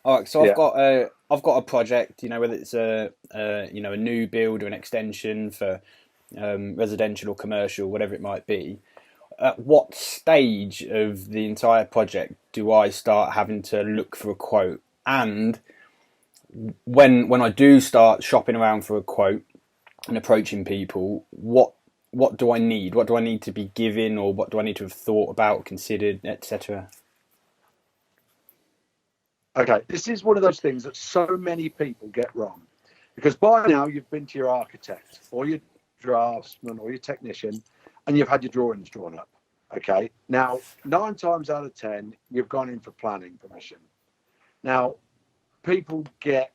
All right, so Yeah. I've got a project, whether it's a new build or an extension for residential or commercial, whatever it might be. At what stage of the entire project do I start having to look for a quote? And when I do start shopping around for a quote and approaching people, what do I need? What do I need to be given, or what do I need to have thought about, considered, etc.? Okay, this is one of those things that so many people get wrong because by now you've been to your architect or your draftsman or your technician and you've had your drawings drawn up. Okay, now 9 times out of 10, you've gone in for planning permission. Now, people get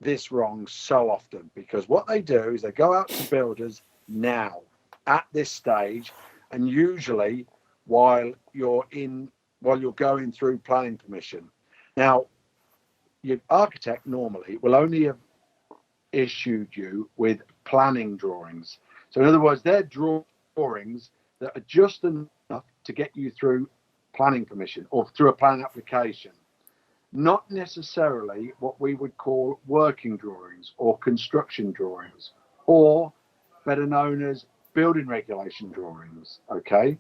this wrong so often because what they do is they go out to builders now at this stage, and usually while you're going through planning permission. Now, your architect normally will only have issued you with planning drawings. So in other words, they're drawings that are just enough to get you through planning permission or through a planning application, not necessarily what we would call working drawings or construction drawings, or better known as building regulation drawings. Okay.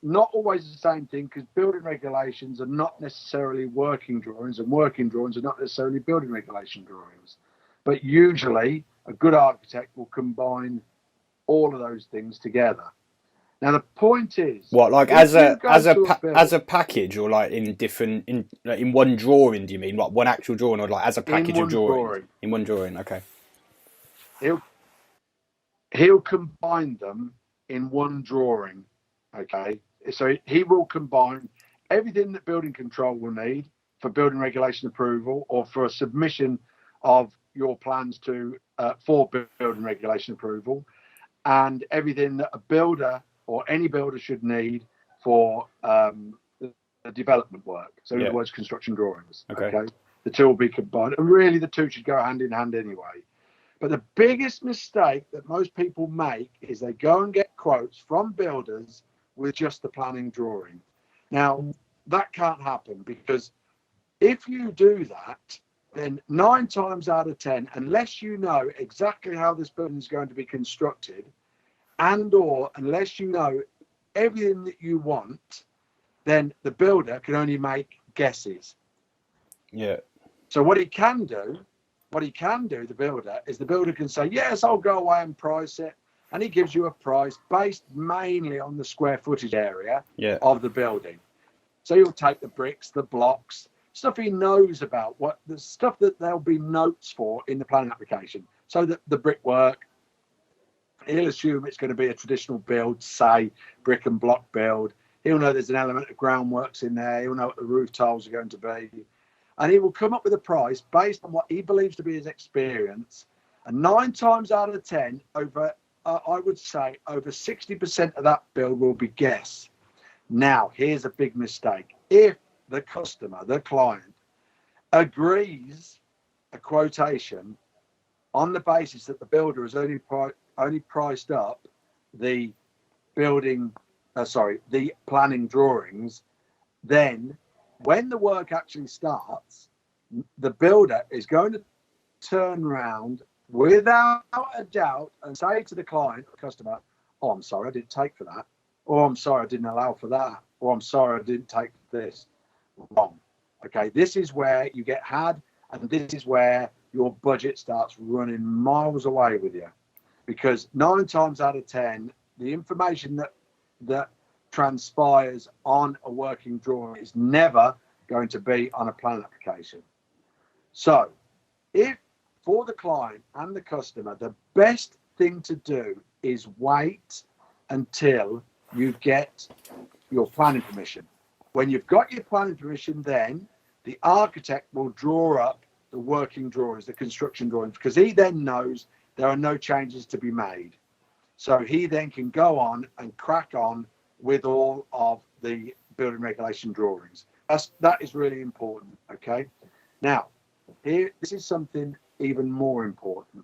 Not always the same thing, because building regulations are not necessarily working drawings, and working drawings are not necessarily building regulation drawings. But usually, a good architect will combine all of those things together. Now, the point is, What, like if you go to a as build a package, or like in different in one drawing? Do you mean like one actual drawing, or like as a in package of one drawings drawing, in one drawing? Okay. he'll he'll combine them in one drawing. Okay, so he will combine everything that building control will need for building regulation approval or for a submission of your plans to for building regulation approval, and everything that a builder or any builder should need for the development work. So in other Yeah. words, construction drawings. Okay. Okay, the two will be combined, and really the two should go hand in hand anyway. But the biggest mistake that most people make is they go and get quotes from builders with just the planning drawing. Now, that can't happen, because if you do that, then 9 times out of 10, unless you know exactly how this building is going to be constructed, and or unless you know everything that you want, then the builder can only make guesses. Yeah. So what he can do, the builder, is the builder can say, yes, I'll go away and price it. And he gives you a price based mainly on the square footage area Yeah. of the building. So he'll take the bricks, the blocks, stuff he knows about, what the stuff that there'll be notes for in the planning application. So that the brickwork, he'll assume it's going to be a traditional build, say brick and block build. He'll know there's an element of groundworks in there. He'll know what the roof tiles are going to be. And he will come up with a price based on what he believes to be his experience. And 9 times out of 10, I would say over 60% of that build will be guess. Now, here's a big mistake. If the customer, the client, agrees a quotation on the basis that the builder has only priced up the the planning drawings, then when the work actually starts, the builder is going to turn around without a doubt and say to the client or customer, oh, I'm sorry, I didn't take for that. Or I'm sorry, I didn't allow for that. Or I'm sorry, I didn't take this. Wrong. Okay, this is where you get had, and this is where your budget starts running miles away with you. Because 9 times out of 10, the information that transpires on a working drawing is never going to be on a plan application. So if for the client and the customer, the best thing to do is wait until you get your planning permission. When you've got your planning permission, then the architect will draw up the working drawings, the construction drawings, because he then knows there are no changes to be made. So he then can go on and crack on with all of the building regulation drawings. That is really important. Okay. Now, this is something even more important.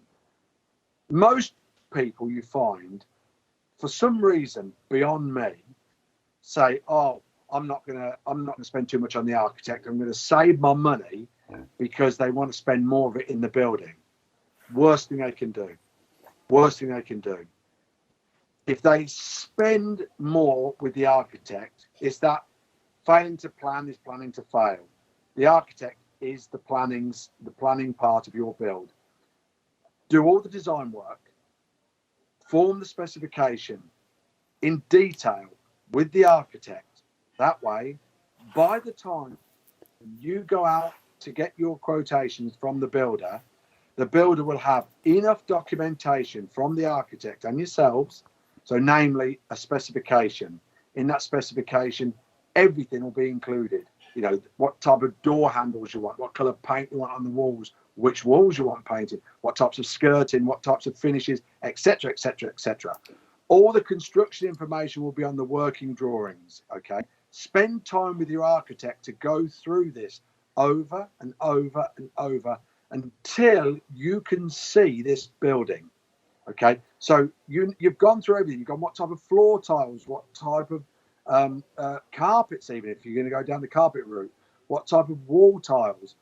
Most people, you find, for some reason beyond me, say, oh, I'm not gonna spend too much on the architect. I'm gonna save my money because they want to spend more of it in the building. Worst thing they can do. Worst thing they can do. If they spend more with the architect, it's that failing to plan is planning to fail. The architect is the planning part of your build. Do all the design work, form the specification in detail with the architect. That way, by the time you go out to get your quotations from the builder will have enough documentation from the architect and yourselves. So namely a specification. In that specification, everything will be included. You know, what type of door handles you want, what colour paint you want on the walls, which walls you want painted, what types of skirting, what types of finishes, etc., etc., etc. All the construction information will be on the working drawings, okay? Spend time with your architect to go through this over and over and over until you can see this building, okay? So you've gone through everything. You've gone what type of floor tiles, what type of carpets, even if you're going to go down the carpet route, what type of wall tiles,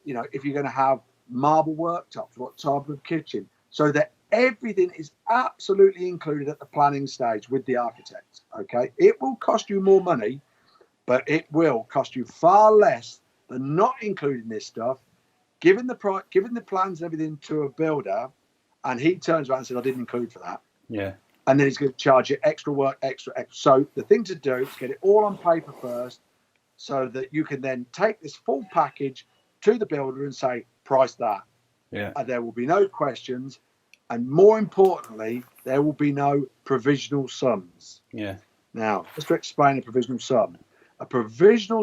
you know, if you're going to have marble worktops, what type of kitchen, so that everything is absolutely included at the planning stage with the architect, okay? It will cost you more money, but it will cost you far less than not including this stuff, giving the plans and everything to a builder, and he turns around and says, I didn't include for that. Yeah. And then he's going to charge you extra work, extra. So the thing to do is get it all on paper first, so that you can then take this full package to the builder and say, price that. Yeah. And there will be no questions. And more importantly, there will be no provisional sums. Yeah. Now, just to explain a provisional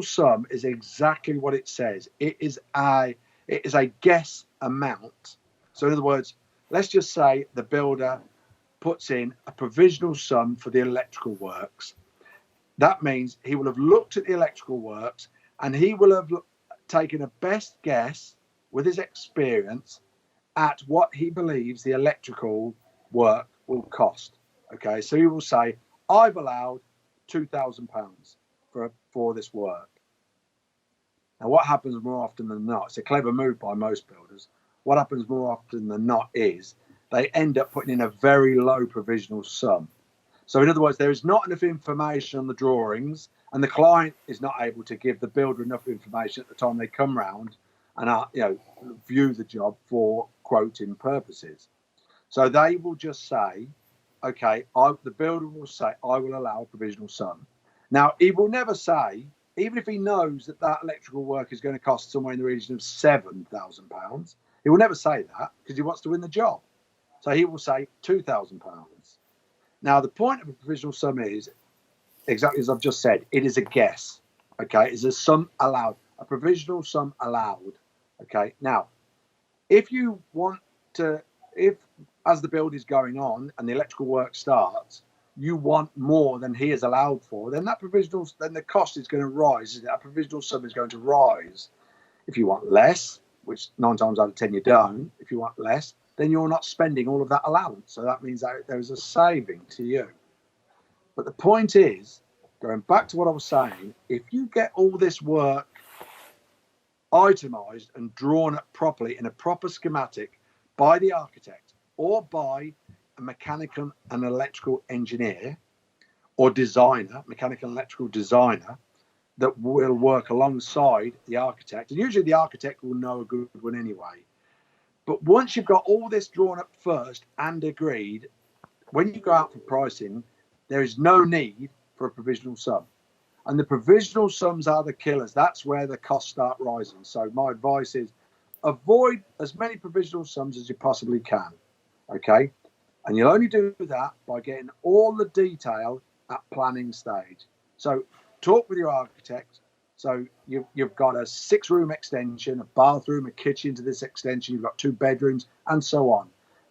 sum is exactly what it says. It is a guess amount. So in other words, let's just say the builder puts in a provisional sum for the electrical works. That means he will have looked at the electrical works and he will have taken a best guess with his experience at what he believes the electrical work will cost. Okay, so he will say, I've allowed £2,000 for this work. Now, what happens more often than not, it's a clever move by most builders. What happens more often than not is they end up putting in a very low provisional sum. So in other words, there is not enough information on the drawings, and the client is not able to give the builder enough information at the time they come round and view the job for quoting purposes. So they will just say, okay, the builder will say, I will allow a provisional sum. Now, he will never say, even if he knows that electrical work is going to cost somewhere in the region of £7,000, he will never say that because he wants to win the job. So he will say £2,000. Now, the point of a provisional sum is, exactly as I've just said, it is a guess, okay? It's a sum allowed, a provisional sum allowed, okay? Now, if as the build is going on and the electrical work starts, you want more than he is allowed for, then then the cost is going to rise. That provisional sum is going to rise. If you want less, which 9 times out of 10 you don't, if you want less, then you're not spending all of that allowance. So that means that there is a saving to you. But the point is, going back to what I was saying, if you get all this work itemized and drawn up properly in a proper schematic by the architect or by a mechanical and electrical engineer or designer, mechanical and electrical designer, that will work alongside the architect, and usually the architect will know a good one anyway. But once you've got all this drawn up first and agreed, when you go out for pricing, there is no need for a provisional sum. And the provisional sums are the killers. That's where the costs start rising. So my advice is avoid as many provisional sums as you possibly can. Okay? And you'll only do that by getting all the detail at planning stage. So talk with your architect. So you've got a 6-room extension, a bathroom, a kitchen to this extension. You've got 2 bedrooms and so on.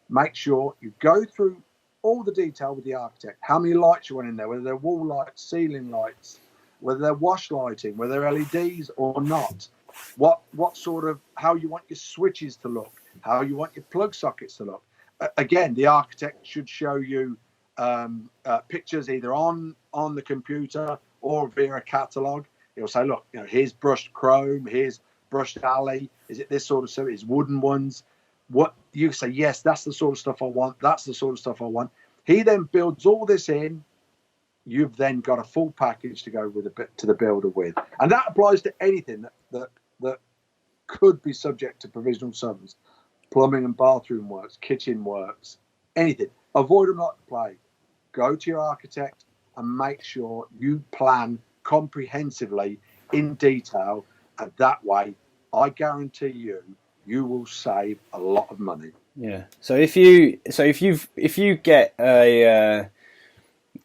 Make sure you go through all the detail with the architect. How many lights you want in there, whether they're wall lights, ceiling lights, whether they're wash lighting, whether they're LEDs or not. What sort of, how you want your switches to look, how you want your plug sockets to look. Again, the architect should show you pictures either on the computer or via a catalogue. He'll say, look, here's brushed chrome, here's brushed alley. Is it this sort of stuff? It's wooden ones. What you say, yes, that's the sort of stuff I want. That's the sort of stuff I want. He then builds all this in. You've then got a full package to go with to the builder with, and that applies to anything that could be subject to provisional sums, plumbing and bathroom works, kitchen works, anything. Avoid them like the plague. Go to your architect and make sure you plan comprehensively in detail, and that way, I guarantee you will save a lot of money. Yeah. So if you get a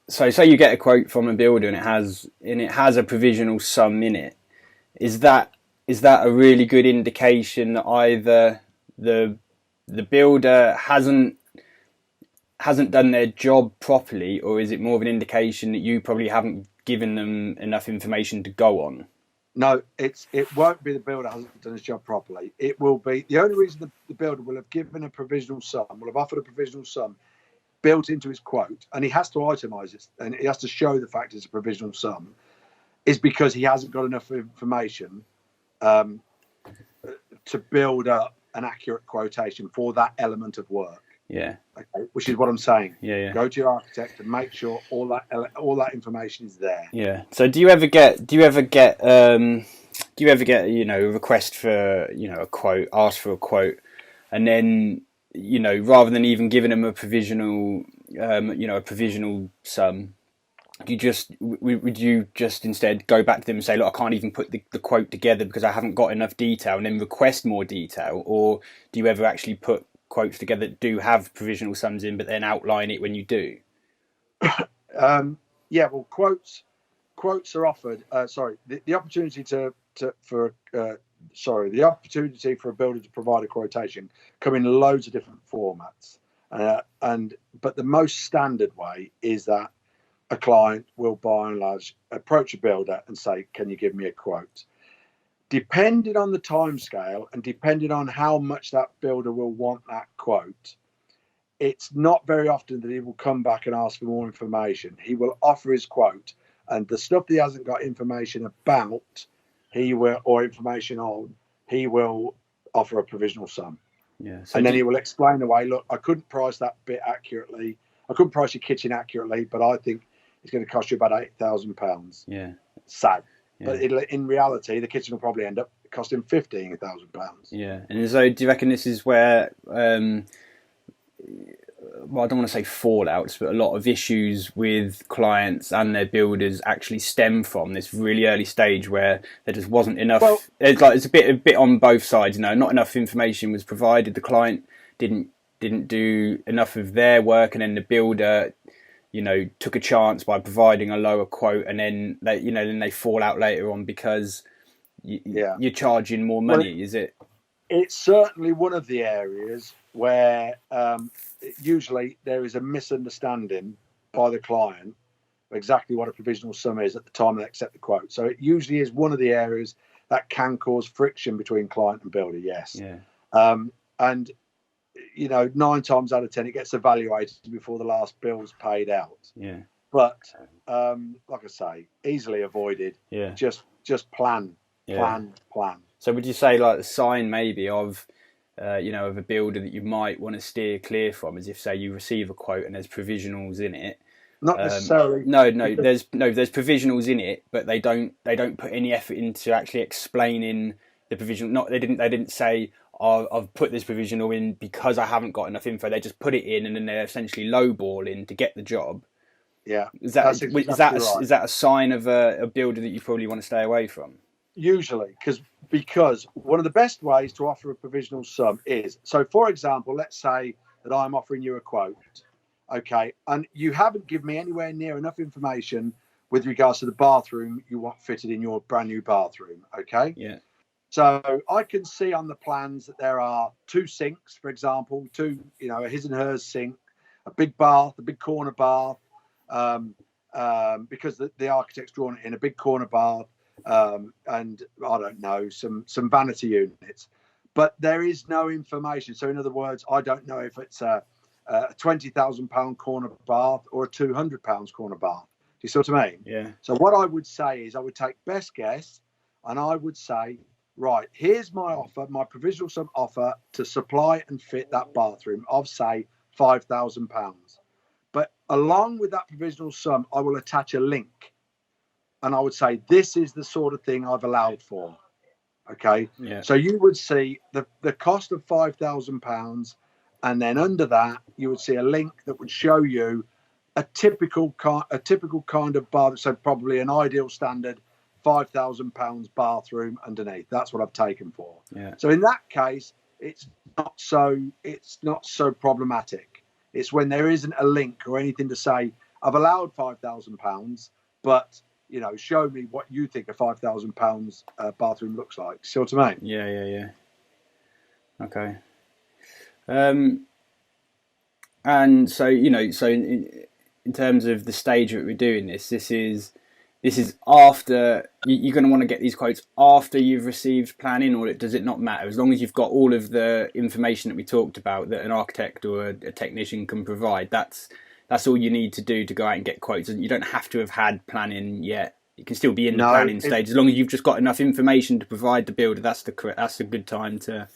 so say you get a quote from a builder and it has a provisional sum in it, is that a really good indication that either the builder hasn't done their job properly, or is it more of an indication that you probably haven't given them enough information to go on? No, it won't be the builder hasn't done his job properly. It will be the only reason the builder will have given a provisional sum, will have offered a provisional sum built into his quote, and he has to itemise it and he has to show the fact it's a provisional sum, is because he hasn't got enough information to build up an accurate quotation for that element of work. Yeah. Okay, which is what I'm saying. Yeah. Go to your architect and make sure all that information is there. Yeah. So do you ever get a request for a quote, ask for a quote, and then rather than even giving them a provisional sum, would you just instead go back to them and say, look, I can't even put the quote together because I haven't got enough detail, and then request more detail? Or do you ever actually put quotes together that do have provisional sums in, but then outline it when you do? Yeah, well, quotes are offered. The opportunity for a builder to provide a quotation come in loads of different formats, but the most standard way is that a client will, by and large, approach a builder and say, "Can you give me a quote?" Depending on the timescale and depending on how much that builder will want that quote, it's not very often that he will come back and ask for more information. He will offer his quote, and the stuff that he hasn't got information about, he will offer a provisional sum. Yeah. So and then he will explain away, look, I couldn't price that bit accurately. I couldn't price your kitchen accurately, but I think it's going to cost you about £8,000. Yeah. Sad. Yeah. But in reality, the kitchen will probably end up costing £15,000. Yeah. And so do you reckon this is where, I don't want to say fallouts, but a lot of issues with clients and their builders actually stem from this really early stage where there just wasn't enough. Well, it's a bit on both sides. Not enough information was provided. The client didn't do enough of their work, and then the builder, took a chance by providing a lower quote, and then they fall out later on because you're charging more money. Is it? It's certainly one of the areas where usually there is a misunderstanding by the client of exactly what a provisional sum is at the time they accept the quote. So it usually is one of the areas that can cause friction between client and builder. Yes. Yeah. And 9 times out of 10 it gets evaluated before the last bill's paid out. Yeah. But like I say, easily avoided. Yeah. Just plan. So would you say like the sign maybe of of a builder that you might want to steer clear from is if, say, you receive a quote and there's provisionals in it? Not necessarily. No. There's provisionals in it, but they don't put any effort into actually explaining the provisional. They didn't say, I've put this provisional in because I haven't got enough info. They just put it in and then they're essentially lowballing to get the job. Yeah. Is that a sign of a builder that you probably want to stay away from? Usually, because one of the best ways to offer a provisional sum is, so for example, let's say that I'm offering you a quote, okay, and you haven't given me anywhere near enough information with regards to the bathroom you want fitted in your brand new bathroom, okay? Yeah. So I can see on the plans that there are 2 sinks, for example, a his and hers sink, a big bath, a big corner bath, because the architect's drawn it in a big corner bath, and I don't know, some vanity units, but there is no information. So in other words, I don't know if it's a £20,000 corner bath or a £200 corner bath. you see what I mean? Yeah. So what I would say is I would take best guess, and I would say, right, here's my offer, my provisional sum offer to supply and fit that bathroom of, say, £5,000. But along with that provisional sum, I will attach a link, and I would say, this is the sort of thing I've allowed for. Okay. Yeah. So you would see the cost of £5,000, and then under that you would see a link that would show you a typical kind of bath. So probably an ideal standard £5,000 bathroom underneath. That's what I've taken for. Yeah. So in that case, it's not so problematic. It's when there isn't a link or anything to say I've allowed £5,000, but show me what you think a £5,000 bathroom looks like. See what I mean? Yeah. Okay. And so in terms of the stage that we're doing this is after you're going to want to get these quotes after you've received planning, or does it not matter as long as you've got all of the information that we talked about that an architect or a technician can provide? That's all you need to do to go out and get quotes. You don't have to have had planning yet. You can still be in the planning stage as long as you've just got enough information to provide the builder. That's a good time to.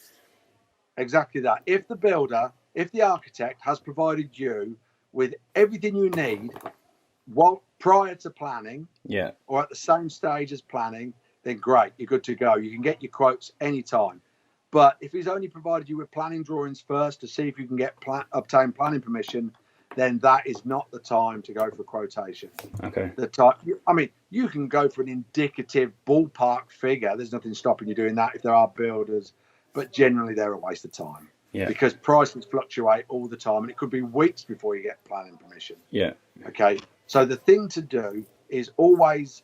Exactly that. If the architect has provided you with everything you need prior to planning, or at the same stage as planning, then great, you're good to go. You can get your quotes anytime. But if he's only provided you with planning drawings first to see if you can obtain planning permission, then that is not the time to go for quotation. Okay. You can go for an indicative ballpark figure. There's nothing stopping you doing that if there are builders, but generally they're a waste of time. Yeah. Because prices fluctuate all the time, and it could be weeks before you get planning permission. Yeah. Okay. So the thing to do is always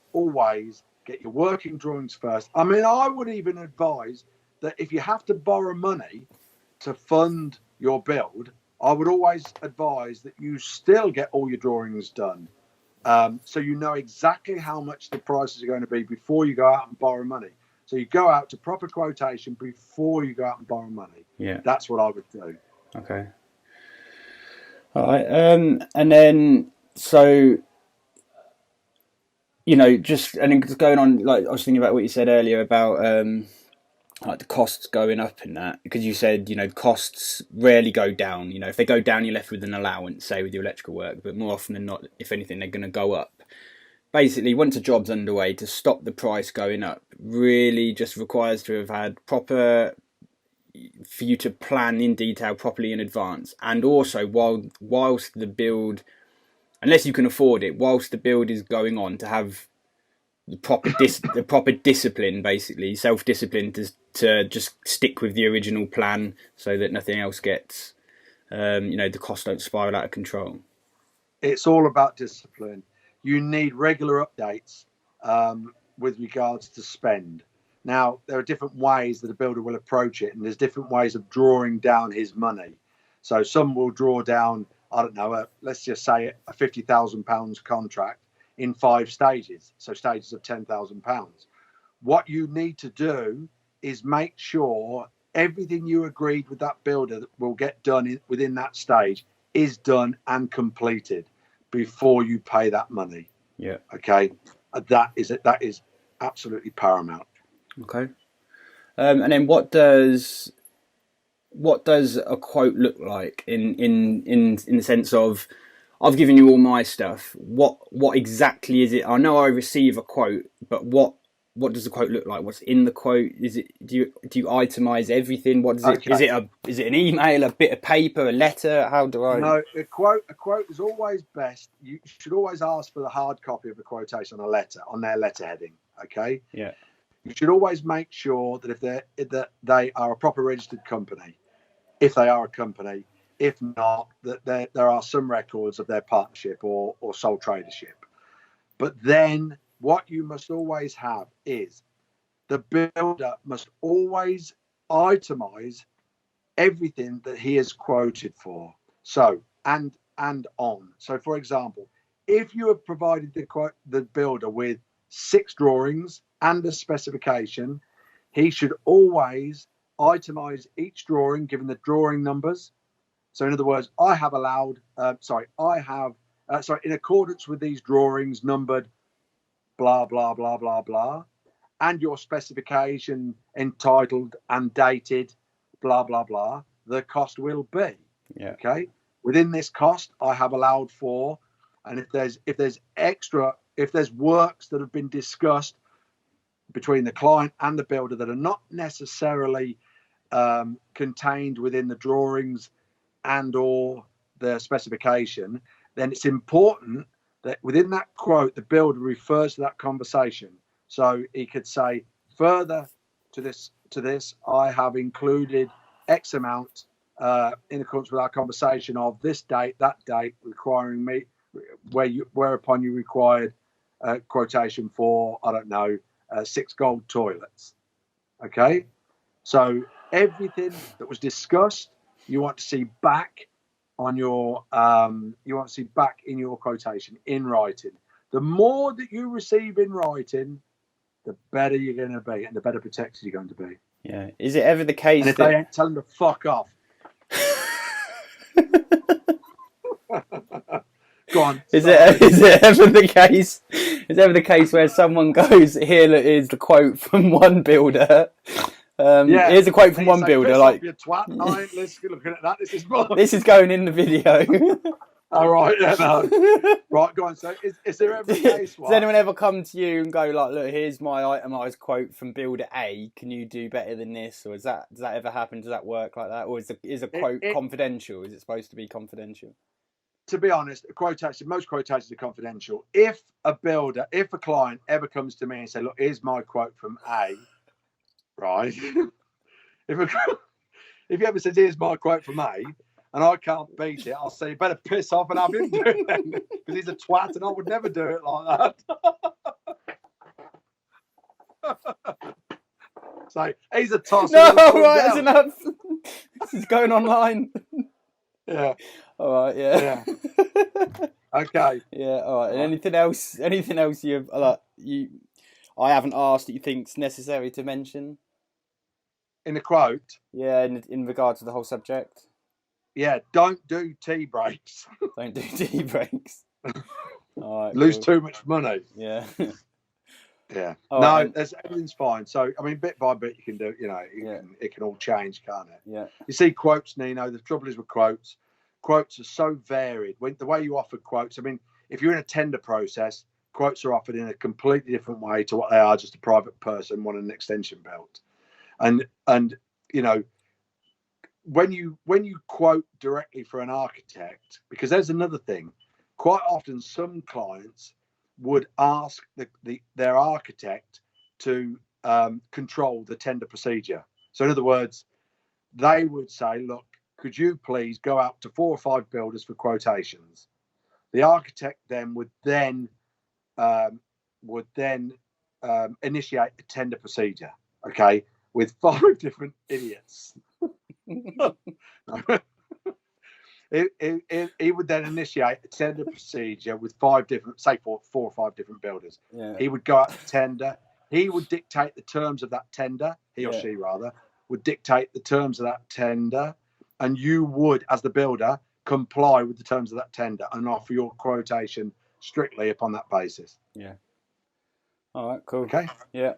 get your working drawings first. I would even advise that if you have to borrow money to fund your build, I would always advise that you still get all your drawings done. So you know exactly how much the prices are going to be before you go out and borrow money. So you go out to proper quotation before you go out and borrow money. Yeah. That's what I would do. Okay. All right. And then, so, just going on, like I was thinking about what you said earlier about like the costs going up and that, because you said, costs rarely go down. If they go down, you're left with an allowance, say with your electrical work, but more often than not, if anything, they're going to go up. Basically, once a job's underway, to stop the price going up really just requires to have had for you to plan in detail properly in advance, and also whilst the build, unless you can afford it, whilst the build is going on, to have the proper discipline, basically self-discipline, to just stick with the original plan so that nothing else gets, the costs don't spiral out of control. It's all about discipline. You need regular updates with regards to spend. Now, there are different ways that a builder will approach it, and there's different ways of drawing down his money. So some will draw down, let's just say a £50,000 contract in 5 stages, so stages of £10,000. What you need to do is make sure everything you agreed with that builder that will get done within that stage is done and completed before you pay that money. Yeah. Okay. That is absolutely paramount. Okay. And then what does a quote look like in the sense of, I've given you all my stuff. What exactly is it? I know I receive a quote, but what does the quote look like? What's in the quote? Is it do you itemize everything? What does it? Okay. Is it an email, a bit of paper, a letter? How do I? No, a quote is always best. You should always ask for the hard copy of the quotation on a letter, on their letter heading. Okay. Yeah. You should always make sure that if they are a proper registered company, if they are a company. If not, that there are some records of their partnership or sole tradership. But then what you must always have is the builder must always itemize everything that he has quoted for. So, and on. So, for example, if you have provided the builder with 6 drawings and a specification, he should always itemize each drawing, given the drawing numbers. So in other words, I have sorry, in accordance with these drawings numbered blah, blah, blah, blah, blah, and your specification entitled and dated blah, blah, blah, the cost will be. Yeah. Okay. Within this cost, I have allowed for, and if there's works that have been discussed between the client and the builder that are not necessarily contained within the drawings and or the specification, then it's important that within that quote, the builder refers to that conversation. So he could say, further to this, I have included X amount in accordance with our conversation of this date, that date, requiring me, whereupon you required a quotation for, I don't know, 6 gold toilets. Okay, so everything that was discussed, you want to see back on your, back in your quotation in writing. The more that you receive in writing, the better you're going to be, and the better protected you're going to be. Yeah. Is it ever the case and if that they ain't telling them to fuck off? Go on. Is it ever the case? Is it ever the case where someone goes, here is the quote from one builder? Here's a quote from one builder. Like, you twat. I ain't looking at that. This is mine. This is going in the video. All right, yeah, no. Right, go on. So, is there ever a case? Does anyone ever come to you and go like, look, here's my itemised quote from builder A. Can you do better than this? Or does that ever happen? Does that work like that? Or is a quote confidential? Is it supposed to be confidential? To be honest, most quotations are confidential. If a client ever comes to me and say, look, here's my quote from A, right? if he ever says, here's my quote from A, and I can't beat it, I'll say, you better piss off and have him do it then, because he's a twat and I would never do it like that. So he's a toss. No, right, that's enough. This is going online. Yeah. All right. Yeah. Okay. Yeah. All right. And anything else? I haven't asked that you think's necessary to mention in the quote? Yeah, in regard to the whole subject. Yeah. Don't do tea breaks. Don't do tea breaks. All right. Lose too much money. Yeah. Yeah. All no, right. Everything's fine. So I mean, bit by bit, you can do. It can all change, can't it? Yeah. You see, quotes, Nino. The trouble is with quotes. Quotes are so varied. The way you offer quotes. I mean, if you're in a tender process, quotes are offered in a completely different way to what they are just a private person wanting an extension built. And when you quote directly for an architect, because there's another thing. Quite often, some clients would ask their architect to control the tender procedure. So in other words, they would say, look, could you please go out to 4 or 5 builders for quotations? The architect then would initiate the tender procedure, okay, with 5 different idiots. He would then initiate a tender procedure with 5 different, say 4 or 5 different builders. Yeah. He would go out to tender. He would dictate the terms of that tender. He or she rather would dictate the terms of that tender, and you would, as the builder, comply with the terms of that tender and offer your quotation strictly upon that basis. Yeah. All right. Cool. Okay. Yeah.